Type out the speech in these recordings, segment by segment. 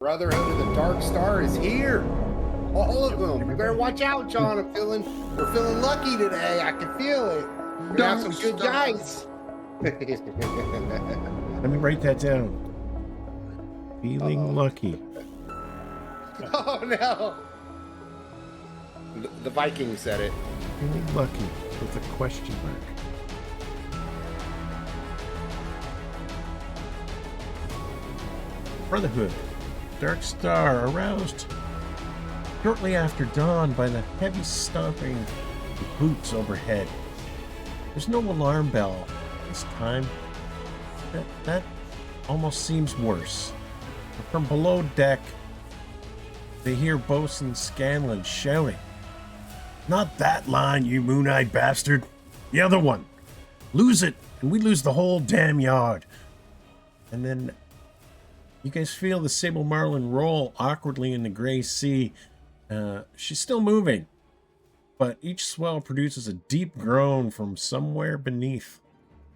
Brotherhood of the Dark Star is here. All of them. You better watch out, John. We're feeling lucky today. I can feel it. We're gonna have some good guys. Let me write that down. Feeling lucky. Oh no. The Vikings said it. Feeling lucky with a question mark. Brotherhood. Dark Star aroused shortly after dawn by the heavy stomping of boots overhead. There's no alarm bell this time. That almost seems worse. From below deck, they hear Bosun Scanlan shouting, "Not that line, you moon-eyed bastard! The other one! Lose it, and we lose the whole damn yard!" And then you guys feel the Sable Marlin roll awkwardly in the gray sea. She's still moving, but each swell produces a deep groan from somewhere beneath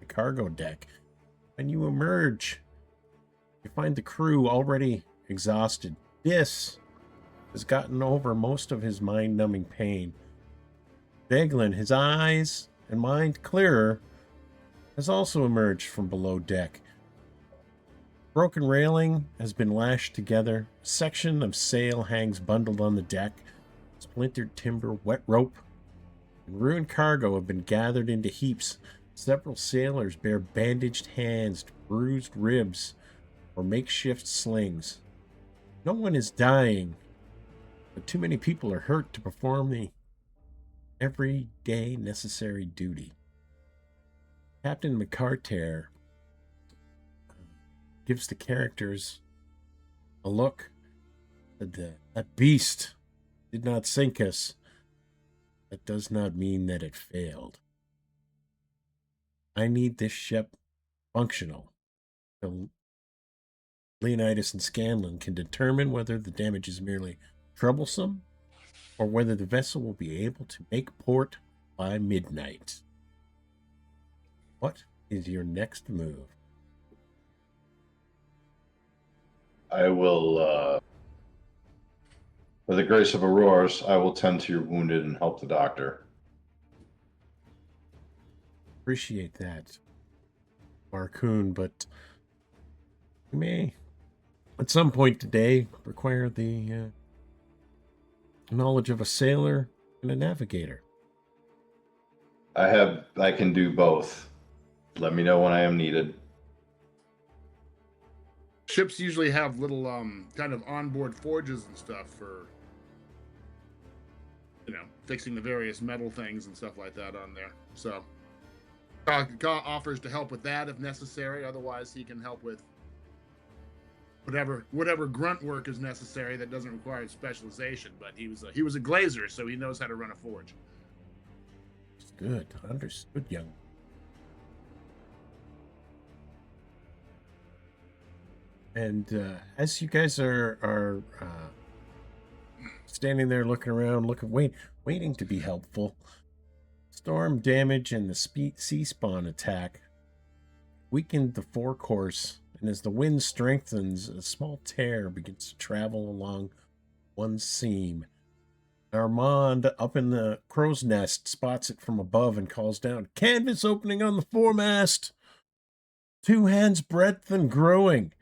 the cargo deck. When you emerge, you find the crew already exhausted. This has gotten over most of his mind-numbing pain. Deglin, his eyes and mind clearer, has also emerged from below deck. Broken railing has been lashed together. A section of sail hangs bundled on the deck. Splintered timber, wet rope, and ruined cargo have been gathered into heaps. Several sailors bear bandaged hands, bruised ribs, or makeshift slings. No one is dying, but too many people are hurt to perform the everyday necessary duty. Captain McCarter gives the characters a look. That beast did not sink us. That does not mean that it failed. I need this ship functional so Leonidas and Scanlan can determine whether the damage is merely troublesome or whether the vessel will be able to make port by midnight. What is your next move? I will, with the grace of Aurora's, I will tend to your wounded and help the doctor. Appreciate that, Marcoon, but you may, at some point today, require the knowledge of a sailor and a navigator. I can do both. Let me know when I am needed. Ships usually have little kind of onboard forges and stuff for, fixing the various metal things and stuff like that on there. So Ka offers to help with that if necessary. Otherwise, he can help with whatever grunt work is necessary that doesn't require specialization. But he was a glazer, so he knows how to run a forge. Good, understood, young. And as you guys are standing there looking around, waiting to be helpful, storm damage and the sea spawn attack weakened the forecourse, and as the wind strengthens, a small tear begins to travel along one seam. Armand, up in the crow's nest, spots it from above and calls down, "Canvas opening on the foremast! 2 hands breadth and growing."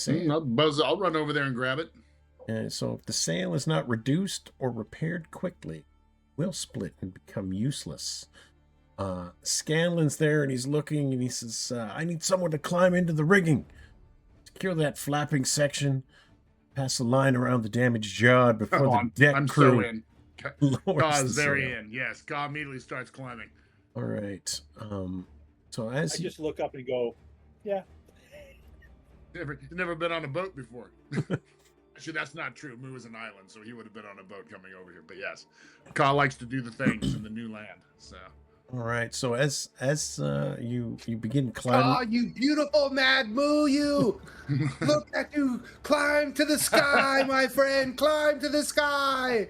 I'll run over there and grab it. So if the sail is not reduced or repaired quickly, we'll split and become useless. Scanlan's there and he's looking and he says, "I need someone to climb into the rigging. Secure that flapping section. Pass the line around the damaged yard before the deck I'm crew so in. lowers the very sail." in. Yes, Ka immediately starts climbing. All right. So as I just look up and go, "Yeah." He's never been on a boat before. Actually, that's not true. Mu is an island, so he would have been on a boat coming over here. But yes, Ka likes to do the things in the new land. So. All right. So as you begin climbing, Oh, you beautiful Mad Moo, you! Look at you! Climb to the sky, my friend! Climb to the sky!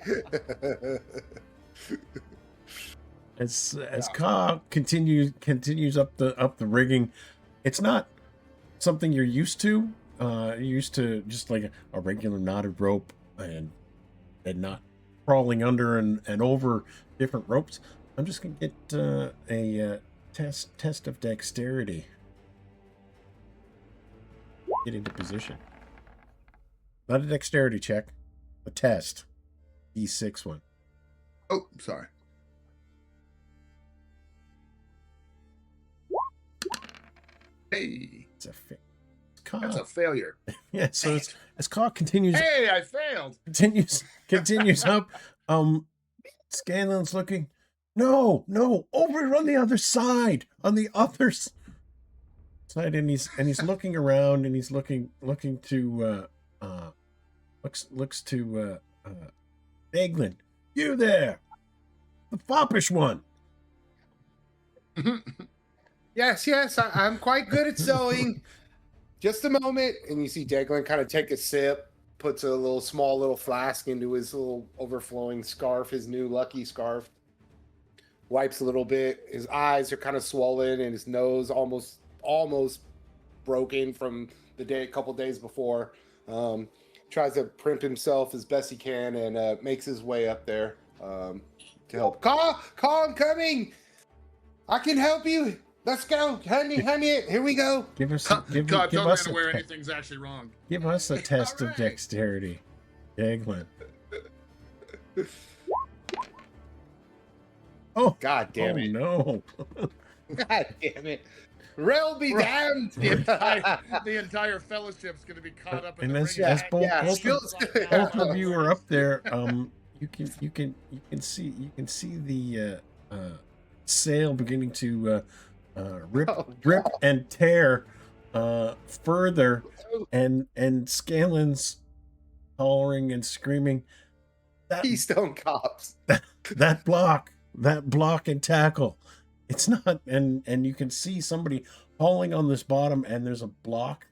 as Ka continues up the rigging, it's not something you're used to, used to just like a regular knotted rope and not crawling under and over different ropes. I'm just gonna get a test of dexterity. Get into position. Not a dexterity check, a test. D6 one. Oh, sorry. Hey, It's a that's a failure. yeah. So as Caw continues Hey, I failed. continues up, Scanlan's looking. No, over on the other side, on the other side, and he's looking around, and he's looking to looks to Daglin. You there, the foppish one. Yes, I'm quite good at sewing. Just a moment, and you see Daglin kind of take a sip, puts a small little flask into his little overflowing scarf, his new lucky scarf. Wipes a little bit. His eyes are kind of swollen, and his nose almost broken from a couple days before. Tries to primp himself as best he can, and makes his way up there to help. Call, I'm coming. I can help you. Let's go, honey. Here we go. Give us God, give tell me us where a anything's actually wrong. give us a test All of right. dexterity, Daglin. Oh, God damn it. No. God damn it. Rail be damned. The entire fellowship's going to be caught up in And the as, ring. as both, yeah, both, still- both of you are up there, you can see the sail beginning to rip and tear further, and Scanlan's hollering and screaming, Keystone Cops. that block and tackle. It's not, and you can see somebody hauling on this bottom, and there's a block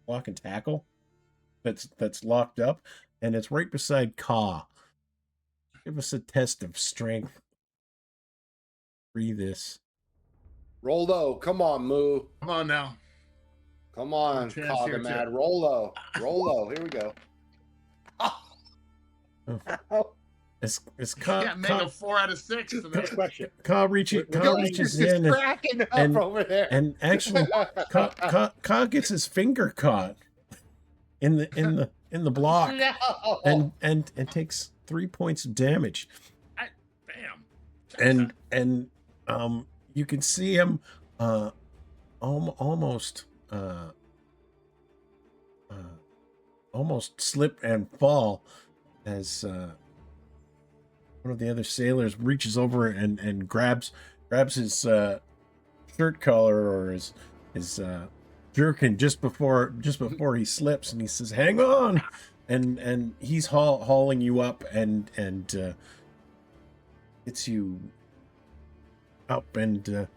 and tackle that's locked up, and it's right beside Caw. Give us a test of strength. Free this. Rolo, come on, Moo. Come on now. Come on, Chance Caw here, the Mad. too. Rolo, here we go. It's Can't make a 4 out of 6 for Next that. question. Caw reaches Just in, cracking up and- over there. and actually Caw gets his finger caught in the block, No. and takes 3 points of damage. Bam. And you can see him almost slip and fall as one of the other sailors reaches over and grabs his shirt collar or his jerkin just before he slips, and he says, "Hang on," and he's hauling you up and gets you up, and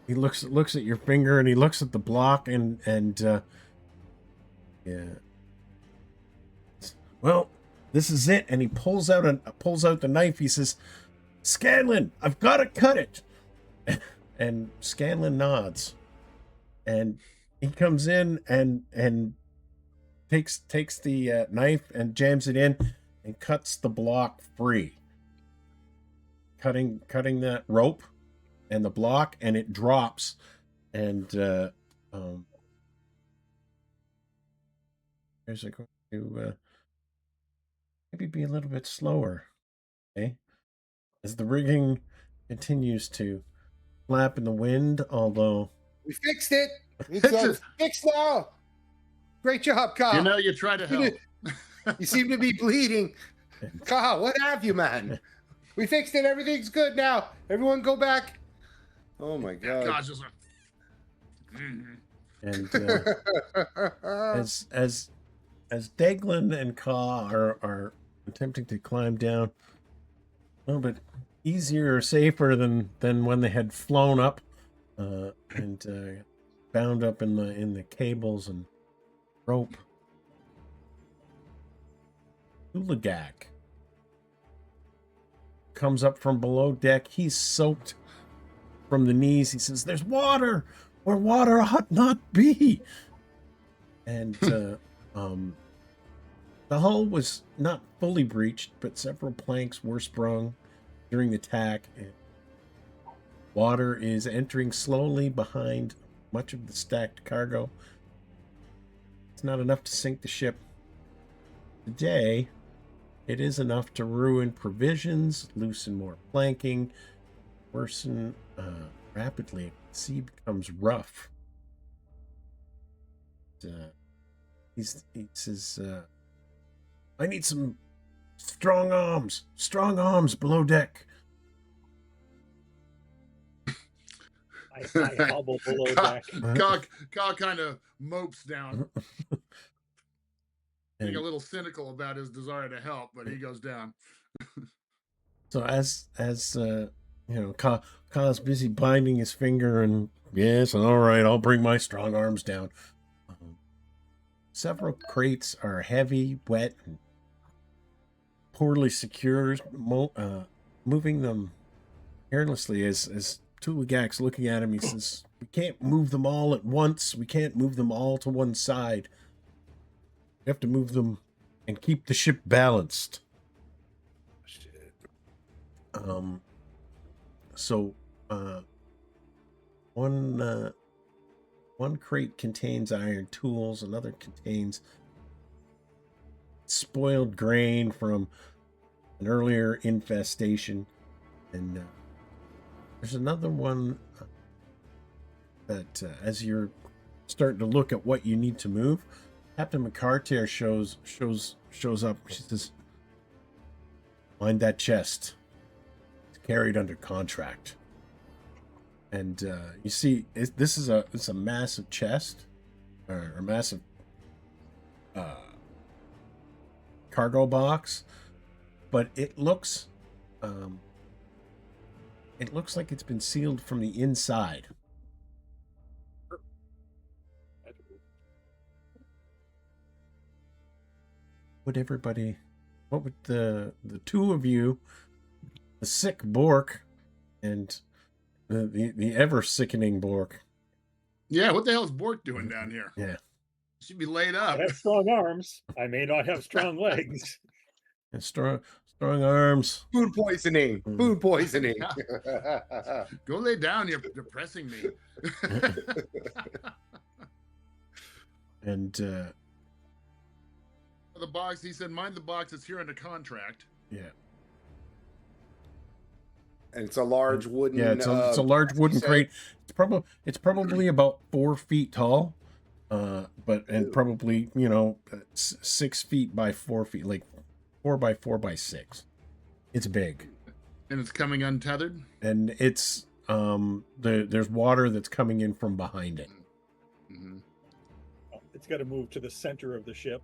he looks at your finger, and he looks at the block, and yeah, well, this is it. And he pulls out the knife. He says, "Scanlan, I've got to cut it." And Scanlan nods, and he comes in and takes the knife and jams it in and cuts the block free, cutting that rope and the block, and it drops, and here's going to maybe be a little bit slower, okay, as the rigging continues to flap in the wind, although We fixed it. It's fixed now. Great job, Caw. You know, you try to help. You seem to be bleeding. Caw, what have you, man? We fixed it. Everything's good now. Everyone go back. Oh my God. God's just like, mhm. and as Daglin and Caw are attempting to climb down, a little bit easier or safer than when they had flown up and bound up in the cables and rope. Ulagak comes up from below deck. He's soaked from the knees. He says, "There's water where water ought not be." And the hull was not fully breached, but several planks were sprung during the attack. And water is entering slowly behind much of the stacked cargo. It's not enough to sink the ship today. It is enough to ruin provisions, loosen more planking, worsen rapidly. The sea becomes rough. He says, I need some strong arms below deck. I hobble below deck. Ka kind of mopes down, being a little cynical about his desire to help, but he goes down. So as Ka's busy binding his finger, and yes, all right, I'll bring my strong arms down. Several crates are heavy, wet, and poorly secured. Moving them carelessly as Tuligak's looking at him, he says, we can't move them all at once. We can't move them all to one side. We have to move them and keep the ship balanced. Shit. So one crate contains iron tools, another contains spoiled grain from an earlier infestation, and there's another one that as you're starting to look at what you need to move, Captain McCartier shows up. She says, "Find that chest. It's carried under contract." And you see, it's a massive chest, or a massive cargo box, but it looks like it's been sealed from the inside. What would the two of you, the sick Bork and the ever sickening Bork? Yeah, what the hell is Bork doing down here? Yeah, Should be laid up. I have strong arms. I may not have strong legs. and strong arms. Food poisoning. Food poisoning. Go lay down. You're depressing me. And The box. He said, "Mind the box. It's here under contract." yeah, And it's a large wooden. yeah, it's a large wooden set. crate. It's probably about 4 feet tall, but Ew. probably 6 feet by 4 feet, like 4 by 4 by 6. It's big, And it's coming untethered. and it's there's water that's coming in from behind it. Mm-hmm. It's got to move to the center of the ship,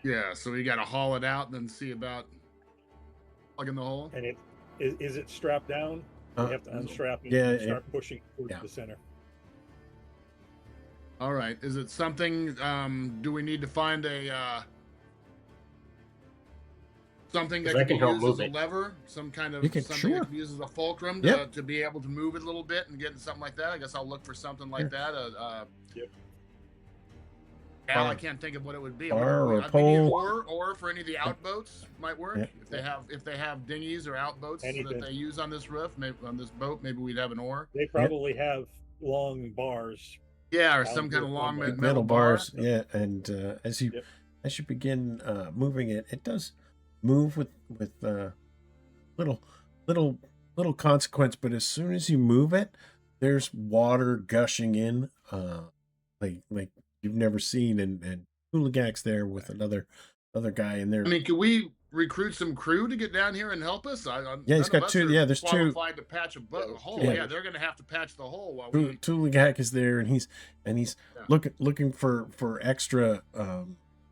Yeah, so we got to haul it out and then see about plugging the hole. and is it strapped down? Uh, You have to unstrap it yeah, and start pushing towards yeah. the center. All right. Is it something? Do we need to find a something that 'Cause I can be can help used as move a it. lever? Some kind of You can- something sure. that can be used as a fulcrum Yep. to be able to move it a little bit and get something like that. I guess I'll look for something like Sure. that. Yep. Al, I Bar- can't think of what it would be. bar or Maybe pole. or for any of the outboats might work. Yeah. If they have dinghies or outboats Anything. that they use on this roof, maybe on this boat, maybe we'd have an oar. They probably have long bars. Yeah, or I'll some do kind of it long one way. Metal bar. bars, yeah. And as you Yep. begin moving it, it does move with little consequence. But as soon as you move it, there's water gushing in, like you've never seen. And Huligak's there with another guy in there. I mean, can we recruit some crew to get down here and help us? Yeah, he's none got of us two- are yeah, there's two- qualified to patch a hole. Yeah. Yeah. They're going to have to patch the hole while we. Tuligak is there, and he's Yeah. looking for extra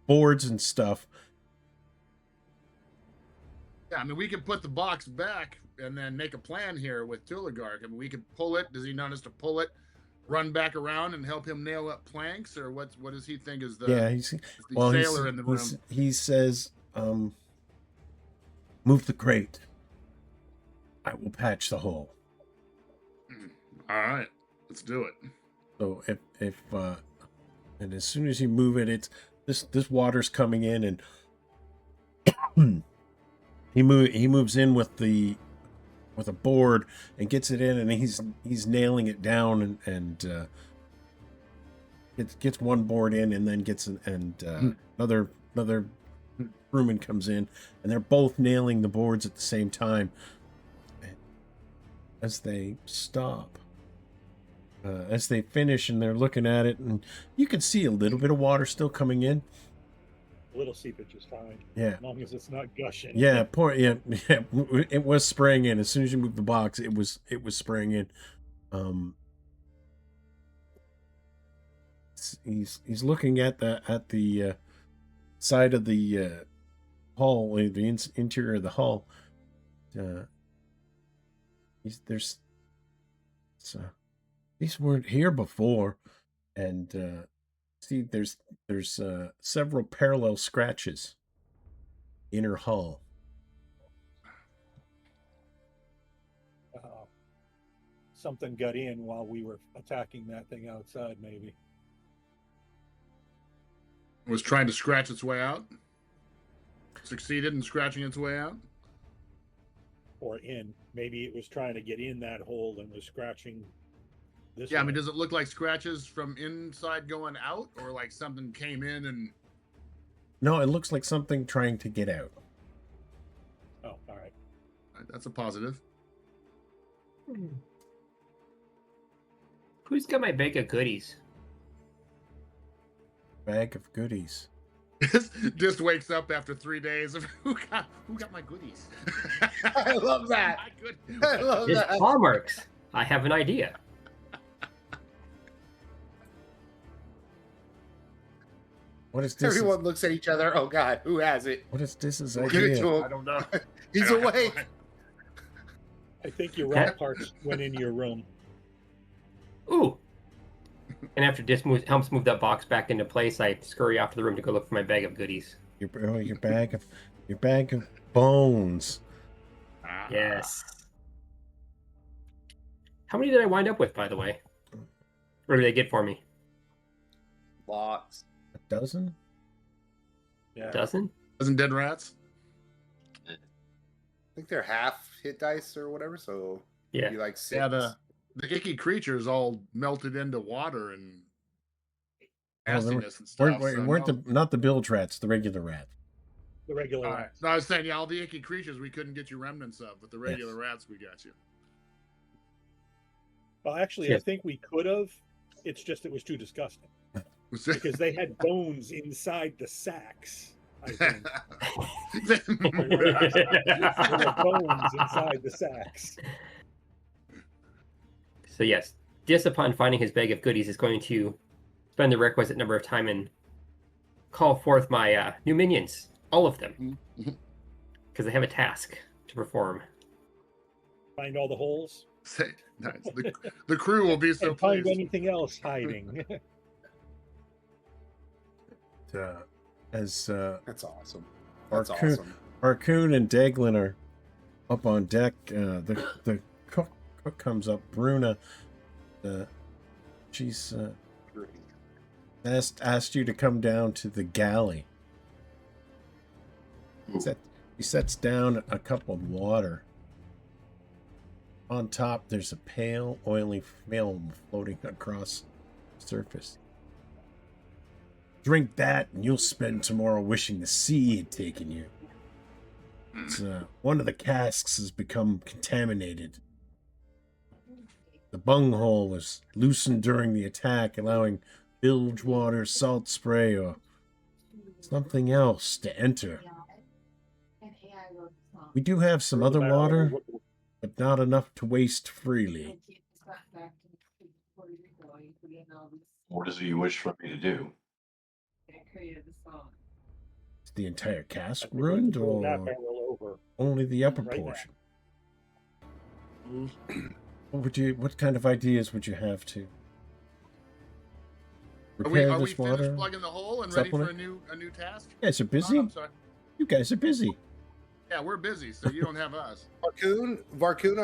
boards and stuff. Yeah, I mean, we could put the box back and then make a plan here with Tuligark. I mean, we could pull it. Does he want us to pull it, run back around, and help him nail up planks, or what does he think is the Yeah, is the sailor in the room? he says, move the crate. I will patch the hole. All right, let's do it. So if And as soon as you move it, it's this water's coming in, and he moves in with a board and gets it in, and he's nailing it down, and gets one board in, and then gets another crewman comes in, and they're both nailing the boards at the same time. As they stop, as they finish, and they're looking at it, and you can see a little bit of water still coming in. A little seepage is fine. Yeah. As long as it's not gushing. Yeah, it was spraying in. As soon as you move the box, it was spraying in. He's looking at the side of the hull, the interior of the hull. These weren't here before, and see, there's several parallel scratches. Inner hull. Something got in while we were attacking that thing outside, maybe. Was trying to scratch its way out. Succeeded in scratching its way out. Or in. Maybe it was trying to get in that hole and was scratching this Yeah, I way. mean, does it look like scratches from inside going out, or like something came in and... No, it looks like something trying to get out. Oh, all right. That's a positive. Who's got my bag of goodies? Bag of goodies. Just wakes up after 3 days of who got my goodies. I love that. My goodies. I love It's that. claw marks. I have an idea. What is this? Everyone looks at each other. Oh God, who has it? What is this? Give it idea? to him. I don't know. He's I don't have awake. one. I think your rock parts went in your room. Ooh. And after Dis helps move that box back into place, I scurry off to the room to go look for my bag of goodies. Your bag of bones. Ah. Yes. How many did I wind up with, by the way? What did they get for me? Lots. A dozen? Yeah. A dozen? Doesn't dead rats? I think they're half hit dice or whatever. So Yeah. maybe like 6. Yeah, the icky creatures all melted into water and Oh, they nastiness and stuff. weren't not the bilge rats, the regular rat. The regular All right. rats. No, I was saying, yeah, all the icky creatures we couldn't get you remnants of, but the regular rats we got you. Well, actually, Yeah. I think we could have. It's just it was too disgusting because they had bones inside the sacks. I think there were bones inside the sacks. So yes, Dis, upon finding his bag of goodies, is going to spend the requisite number of time and call forth my new minions, all of them, because they have a task to perform. Find all the holes Nice. The crew will be so and find pleased. anything else hiding. As That's awesome. That's Arcoon, awesome. Arcoon and Daglin are up on deck, the cook comes up. Bruna, she's asked you to come down to the galley. He sets down a cup of water. On top, there's a pale, oily film floating across the surface. Drink that, and you'll spend tomorrow wishing the sea had taken you. It's, one of the casks has become contaminated. The bunghole was loosened during the attack, allowing bilge water, salt spray, or something else to enter. We do have some other water, but not enough to waste freely. What does he wish for me to do? Is the entire cask I think we ruined, could roll that or barrel over. only the upper Right now. portion? What kind of ideas would you have to Are we repair this finished water? plugging the hole and ready for Supplement? a new task? You guys are busy. Oh, I'm sorry. You guys are busy. Yeah, we're busy, so you don't have us. Varkoon,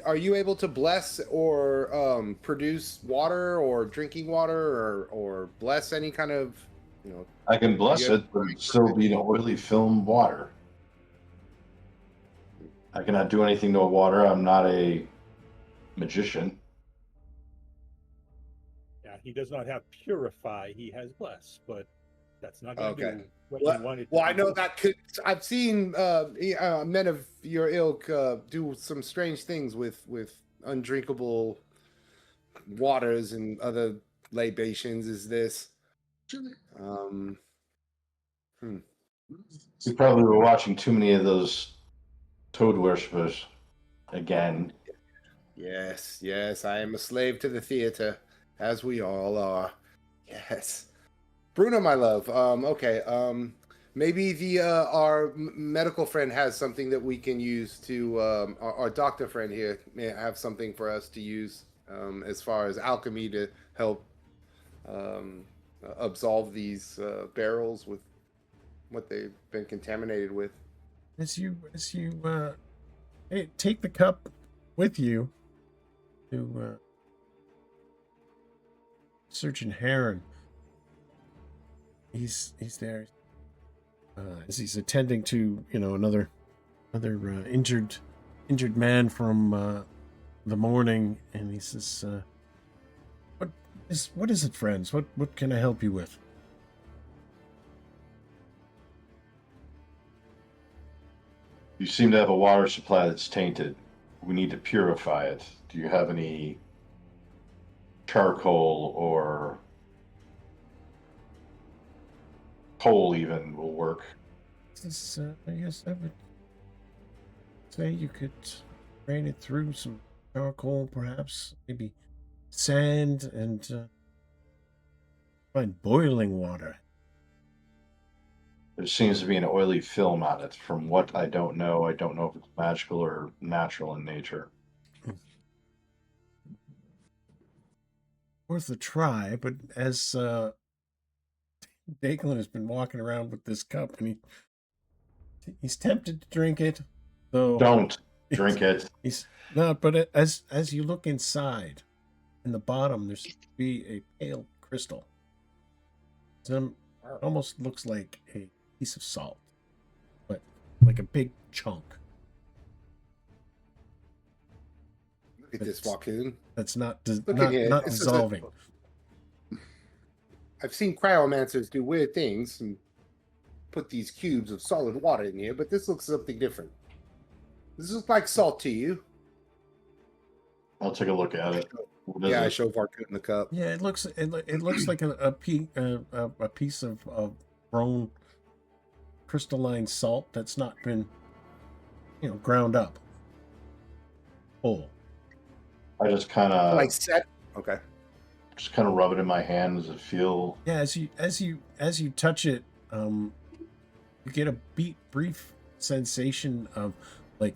are you able to bless or produce water or drinking water or bless any kind of, you know? I can bless Yeah. it, but it'd still be an oily film water. I cannot do anything to water. I'm not a magician. Yeah, he does not have purify. He has bless, but that's not going to Okay. do what Well, you wanted. well, I know that could. I've seen men of your ilk do some strange things with undrinkable waters and other libations. Is this? Um, You probably were watching too many of those toad worshippers again. Yes. I am a slave to the theater, as we all are. Yes, Bruno, my love. Okay. Maybe the our medical friend has something that we can use to our doctor friend here may have something for us to use as far as alchemy to help absolve these barrels with what they've been contaminated with. As you hey, take the cup with you to Surgeon Heron. He's there as he's attending to another injured man from the morning, and he says, "What is it, friends? What can I help you with?" You seem to have a water supply that's tainted. We need to purify it. Do you have any charcoal or coal even will work? I guess I would say you could drain it through some charcoal, perhaps, maybe sand, and find boiling water. There seems to be an oily film on it. From what I don't know if it's magical or natural in nature. Worth a try, but as Declan has been walking around with this cup, and he's tempted to drink it, though. Don't drink it. He's not, but as you look inside, in the bottom, there should be a pale crystal. It almost looks like a piece of salt, but like a big chunk. Look at this, Varkoon. That's not Look at here. not This is dissolving. I've seen cryomancers do weird things and put these cubes of solid water in here, but this looks something different. Does this look like salt to you? I'll take a look at it. Yeah, I show Varkoon the cup. Yeah, it looks like a piece of grown crystalline salt that's not been ground up. Whole. I just kind of Like set. Okay. just kind of rub it in my hand. Does it feel? Yeah, as you touch it, you get a brief sensation of like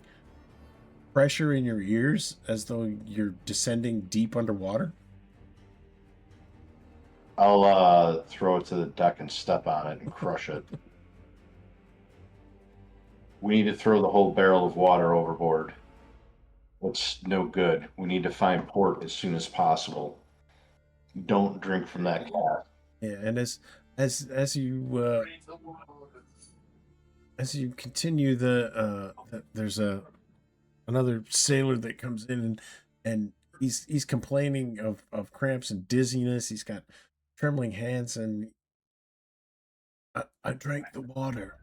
pressure in your ears, as though you're descending deep underwater. I'll throw it to the deck and step on it and crush it. We need to throw the whole barrel of water overboard. It's no good. We need to find port as soon as possible. Don't drink from that cat. Yeah, and as you continue there's another sailor that comes in and he's complaining of cramps and dizziness. He's got trembling hands, and I drank the water.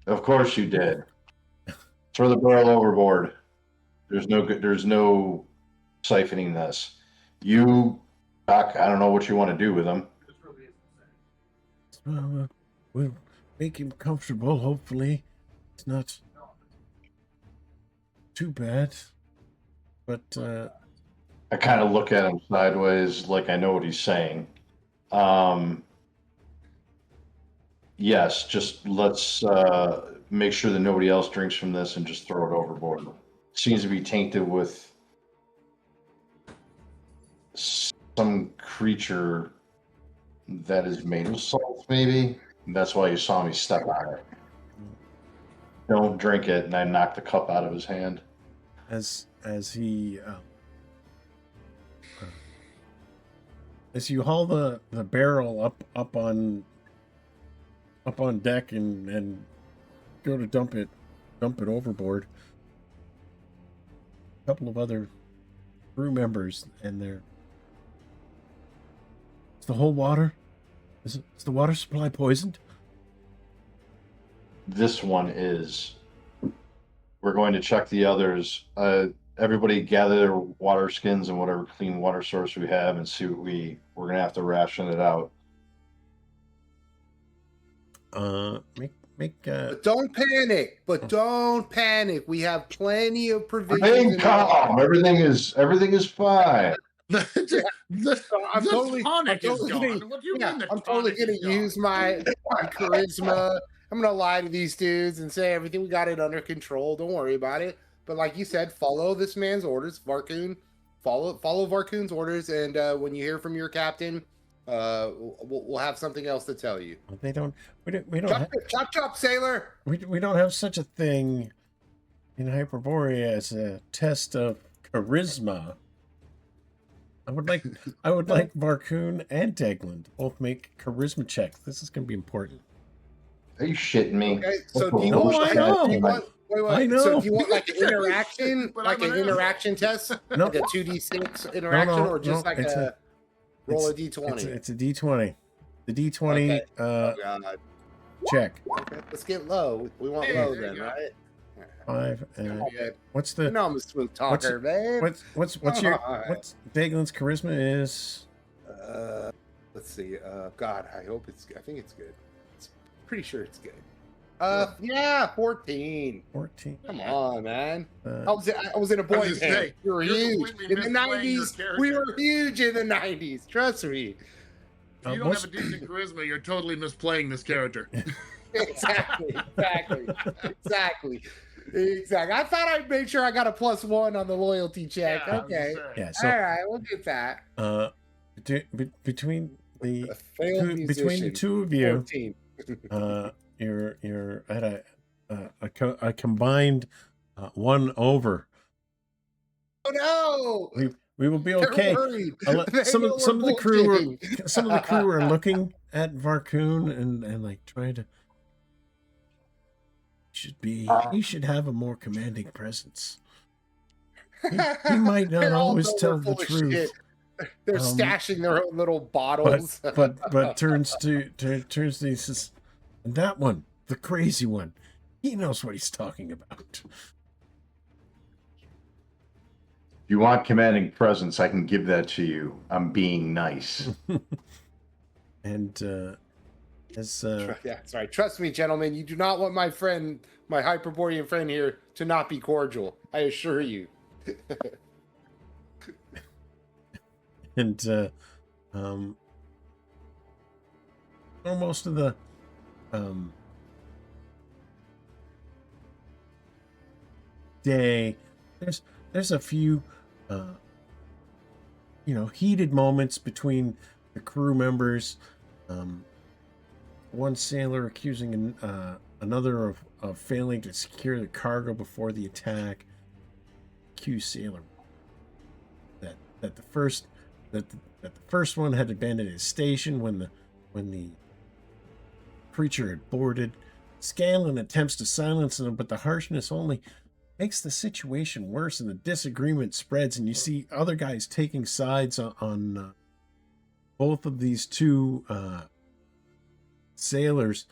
Of course you did. Throw the barrel overboard. There's no siphoning this. You, Doc, I don't know what you want to do with them. Well, we'll make him comfortable. Hopefully, it's not too bad. But I kind of look at him sideways, like I know what he's saying. Yes, just let's make sure that nobody else drinks from this and just throw it overboard. Seems to be tainted with some creature that is made of salt, maybe. That's why you saw me step on it. Don't drink it, and I knock the cup out of his hand. As he as you haul the barrel up on deck and go to dump it overboard, a couple of other crew members, and they're, is the whole water, is the water supply poisoned? This one is. We're going to check the others. Everybody gather their water skins and whatever clean water source we have, and see what we're going to have to ration it out. But don't panic. But don't panic. We have plenty of provisions. Remain calm. Everything is fine. I'm totally tonic is totally gone. gonna- What do you yeah, mean the I'm totally tonic is gonna use my charisma. I'm gonna lie to these dudes and say everything, we got it under control. Don't worry about it. But like you said, follow this man's orders, Varkoon. Follow Varkoon's orders, and when you hear from your captain, we'll have something else to tell you. We don't Chop, sailor. we don't have such a thing in Hyperborea as a test of charisma. I would like Varkoon and Degland both make charisma checks. This is going to be important. Are you shitting me? Okay, so What do you the want? bullshit? Do you want wait. I know. So do you want like an interaction, But like I'm an an interaction test, No. like a 2d6 interaction, or just like it's a roll a it's- d20? It's a D20. The D20 Okay. Oh, God. check. Okay, let's get low. We want Hey, low there then, you go. right? 5. Okay. What's You the know I'm a smooth talker, man. what's All your right. what's Daglin's charisma is? Let's see. God, I hope it's. I think it's good. It's pretty sure it's good. Yeah, 14. 14. Come on, man. I Uh, was in a boy just band. saying, We were you're huge completely in the misplaying your 90s. We character. were huge in the 90s. Trust me. If you don't have a decent charisma, you're totally misplaying this character. Exactly. Exactly. I thought I'd make sure I got a +1 on the loyalty check. Yeah, I was Okay. just saying. yeah. So All right, we'll get that. between the A failed between the musician, two of you, 14. you're at a combined 1 over. Oh no! We will be They're okay. worried. Some They of know some of we're the crew bullshitting. are some of the crew are looking at Varkoon and like trying to. He should have a more commanding presence. He might not They all always know tell we're the full of truth. shit. They're stashing their own little bottles. But turns to he says, and that one, the crazy one, he knows what he's talking about. If you want commanding presence, I can give that to you. I'm being nice. And as Yeah, sorry. Trust me, gentlemen. You do not want my friend, my Hyperborean friend here, to not be cordial. I assure you. and most of the day, there's a few heated moments between the crew members. One sailor accusing another of failing to secure the cargo before the attack. Accused sailor that the first one had abandoned his station when the creature had boarded. Scanlan attempts to silence him, but the harshness only makes the situation worse, and the disagreement spreads. And you see other guys taking sides on both of these two sailors,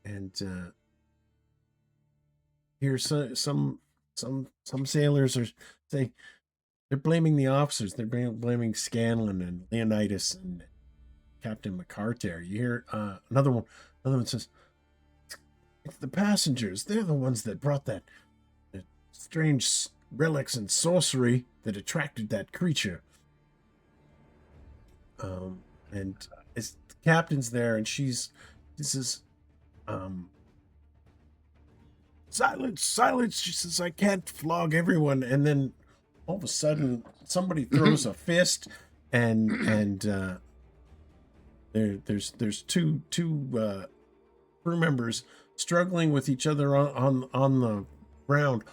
and here some sailors are saying they're blaming the officers. They're blaming Scanlan and Leonidas and Captain McCarter. You hear another one says, it's the passengers. They're the ones that brought that strange relics and sorcery that attracted that creature. And it's the captain's there, and she says, silence. She says, I can't flog everyone. And then all of a sudden somebody throws a fist, and there's two crew members struggling with each other on the ground.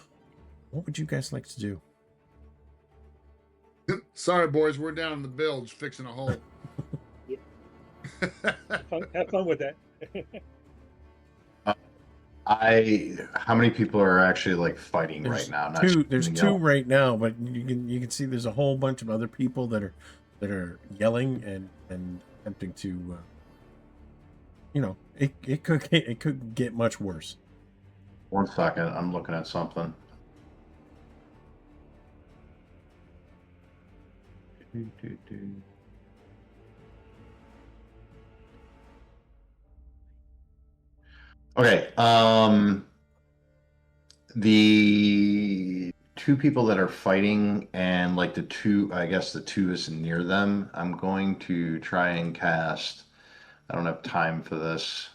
What would you guys like to do? Sorry, boys, we're down in the bilge fixing a hole. Have fun with that. How many people are actually like fighting There's right now? There's two right now, but you can see there's a whole bunch of other people that are yelling and attempting to. It could get much worse. 1 second, I'm looking at something. Okay, the two people that are fighting and like the two is near them, I'm going to try and cast. I don't have time for this.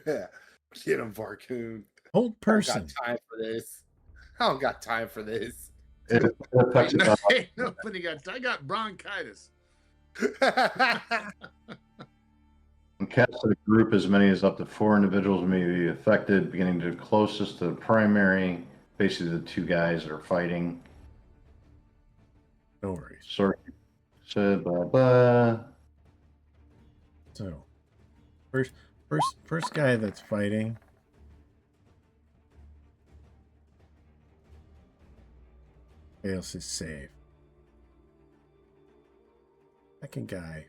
Get him, Varcoon. Hold person. I don't got time for this. I don't got time for this. Ain't nobody got. I got bronchitis. Cast to the group, as many as up to 4 individuals may be affected, beginning to the closest to the primary, basically the two guys that are fighting. No worries. Sorry. So, blah, blah. So, first guy that's fighting. Fails his save. Second guy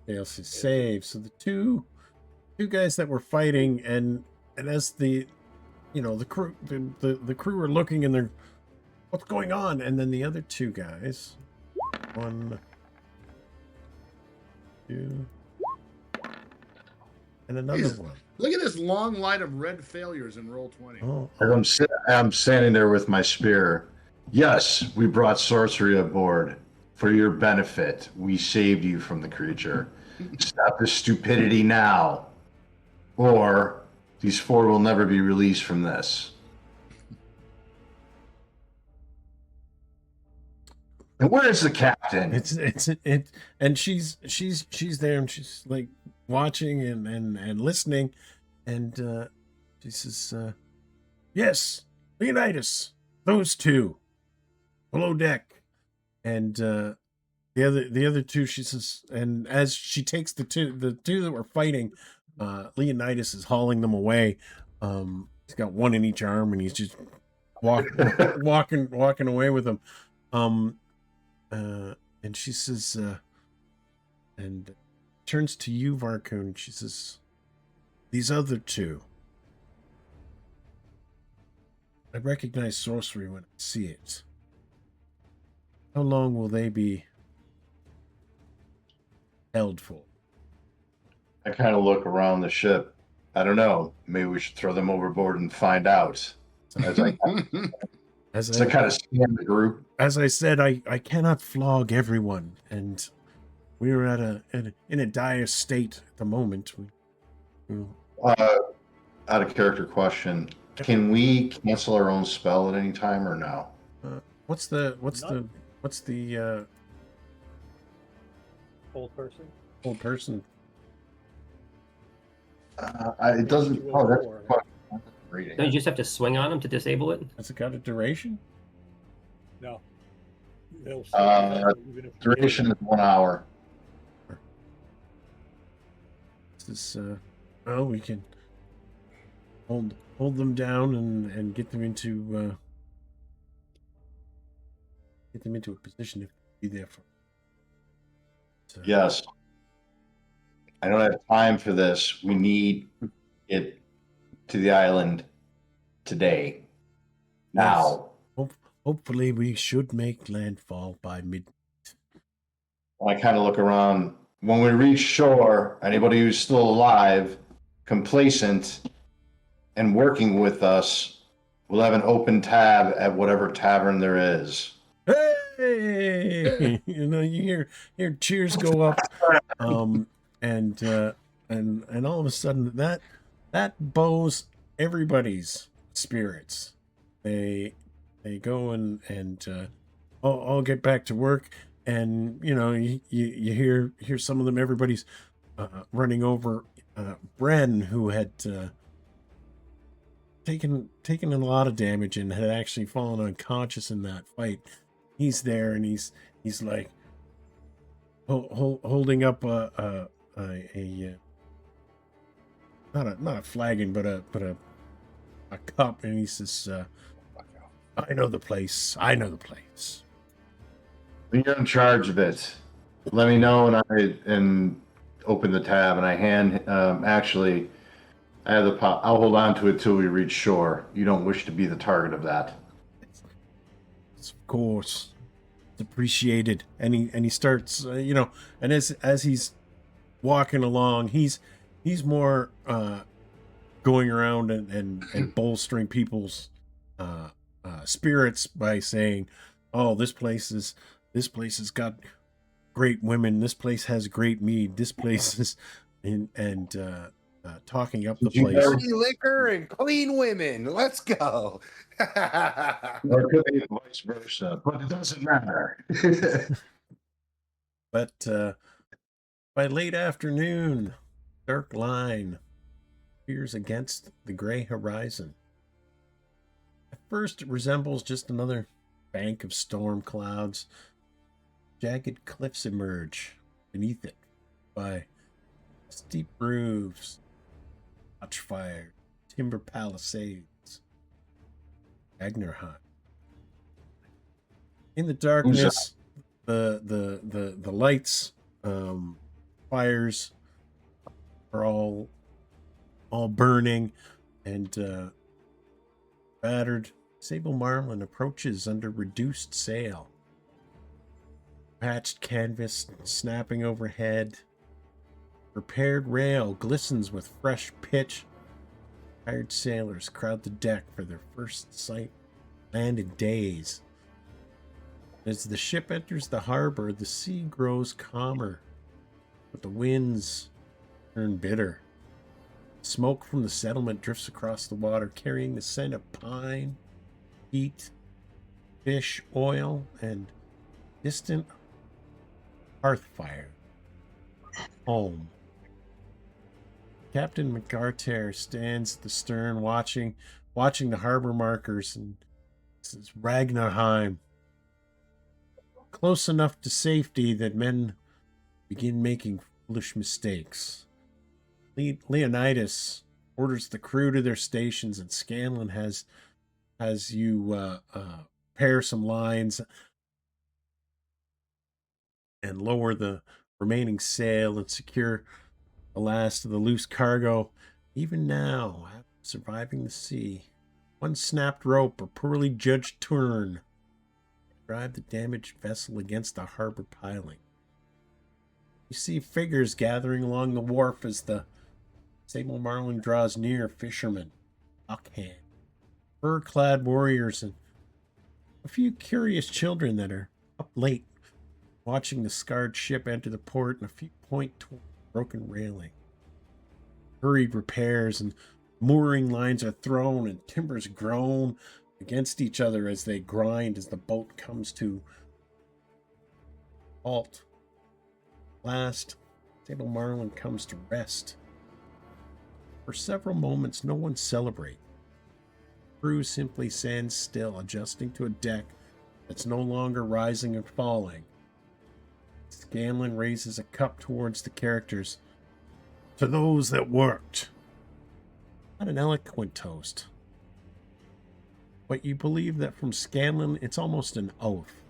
fails his save. So the two guys that were fighting, and as the crew the crew are looking and they're, what's going on? And then the other two guys, 1, 2, and another one. Look at this long line of red failures in roll 20. Oh, As I'm standing there with my spear. Yes, we brought sorcery aboard for your benefit. We saved you from the creature. Stop this stupidity now, or these 4 will never be released from this. And where is the captain? And she's there and she's like watching and listening, and she says, yes, Leonidas, those two below deck. And the other two, she says, and as she takes the two that were fighting, Leonidas is hauling them away. He's got one in each arm and he's just walking away with them. And she says, and turns to you, Varcoon. She says, these other two, I recognize sorcery when I see it. How long will they be held for? I kind of look around the ship. I don't know. Maybe we should throw them overboard and find out. As I kind of scan the group. As I said, I cannot flog everyone, and we're in a dire state at the moment. Out of character question: can we cancel our own spell at any time or no? What's the Old person. old person? It doesn't. Oh, that's a question. Reading. Don't you just have to swing on them to disable it? Has it got a duration? No. They'll even if Duration is 1 hour. This well, we can hold them down and get them into a position to be there for. So, Yes. I don't have time for this. We need it to the island today. Now. Hopefully, we should make landfall by midnight. I kind of look around. When we reach shore, anybody who's still alive, complacent, and working with us will have an open tab at whatever tavern there is. Hey! You hear cheers go up, and all of a sudden that bows everybody's spirits. They go and I'll get back to work, and you know, you hear some of them. Everybody's running over Bren, who had taken a lot of damage and had actually fallen unconscious in that fight. He's there, and he's like holding up a not a flagon, but a cup, and he says, "I know the place. I know the place." When you're in charge of it, let me know, and open the tab, and I hand. Actually, I have the pop. I'll hold on to it till we reach shore. You don't wish to be the target of that. Of course, it's appreciated. And he starts, you know, and as he's walking along, he's more going around and bolstering people's spirits by saying, "Oh, this place has got great women. This place has great mead. This place is," and talking up the place. Dirty liquor and clean women. Let's go. Or it could be vice versa, but it doesn't matter. But by late afternoon, dark line appears against the gray horizon. At first, it resembles just another bank of storm clouds. Jagged cliffs emerge beneath it by steep roofs, watchfire, timber palisades, Agnerheim. In the darkness, the lights, fires are all burning, and battered Sable Marlin approaches under reduced sail. Patched canvas snapping overhead. Repaired rail glistens with fresh pitch. Tired sailors crowd the deck for their first sight land in days. As the ship enters the harbor, the sea grows calmer, but the winds turn bitter. Smoke from the settlement drifts across the water, carrying the scent of pine, heat, fish, oil, and distant hearth fire. Home. Captain McArthur stands at the stern, watching the harbor markers, and says, "Ragnarheim. Close enough to safety that men begin making foolish mistakes." Leonidas orders the crew to their stations, and Scanlon has you pair some lines and lower the remaining sail and secure the last of the loose cargo. Even now, after surviving the sea, one snapped rope or poorly judged turn drive the damaged vessel against the harbor piling. You see figures gathering along the wharf as the Sable Marlin draws near. Fishermen, dockhand, fur-clad warriors, and a few curious children that are up late watching the scarred ship enter the port, and a few point toward broken railing. Hurried repairs and mooring lines are thrown, and timbers groan against each other as they grind as the boat comes to halt. Last, Sable Marlin comes to rest. For several moments, no one celebrates. The crew simply stands still, adjusting to a deck that's no longer rising and falling. Scanlon raises a cup towards the characters. "To those that worked." Not an eloquent toast, but you believe that from Scanlon it's almost an oath.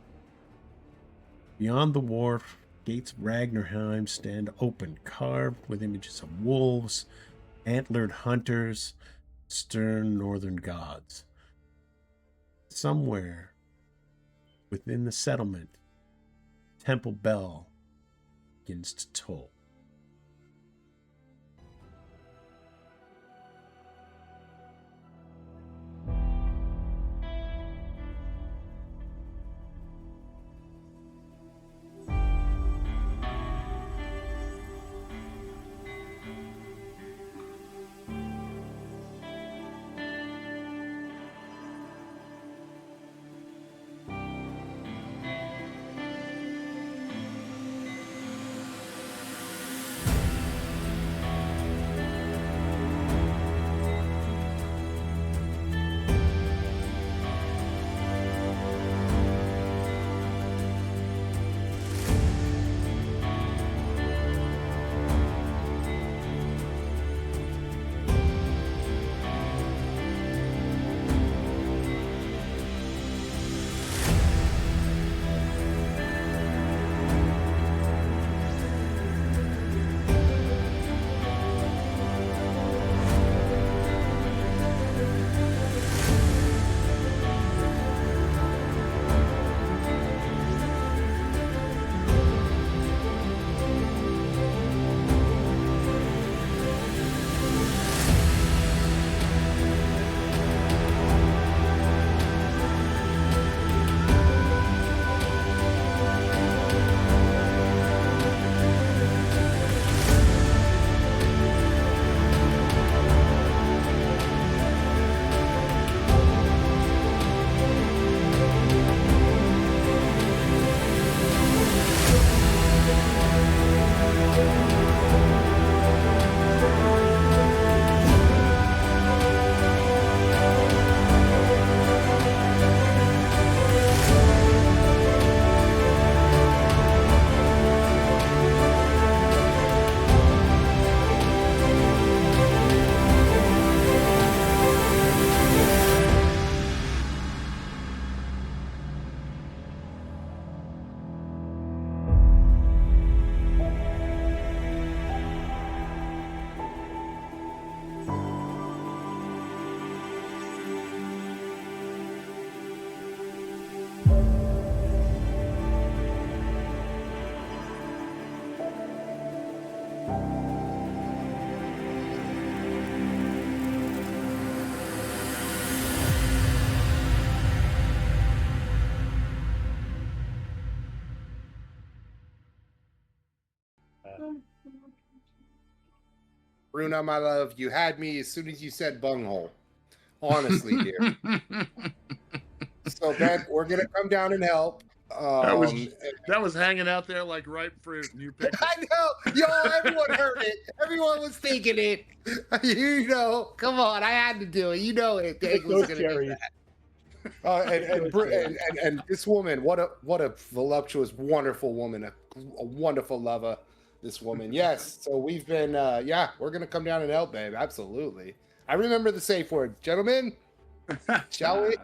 Beyond the wharf, gates of Ragnarheim stand open, carved with images of wolves, antlered hunters, stern northern gods. Somewhere within the settlement, temple bell begins to toll. Bruna, my love, you had me as soon as you said bunghole. Honestly, dear. So, babe, we're gonna come down and help. That was hanging out there like ripe fruit. And you picked it. I know, yo, everyone heard it. Everyone was thinking it. You know, come on, I had to do it. You know it. Dave was gonna do that. And this woman, what a voluptuous, wonderful woman, a wonderful lover. This woman, yes. So we've been, we're gonna come down and help, babe. Absolutely. I remember the safe word, gentlemen. Shall we?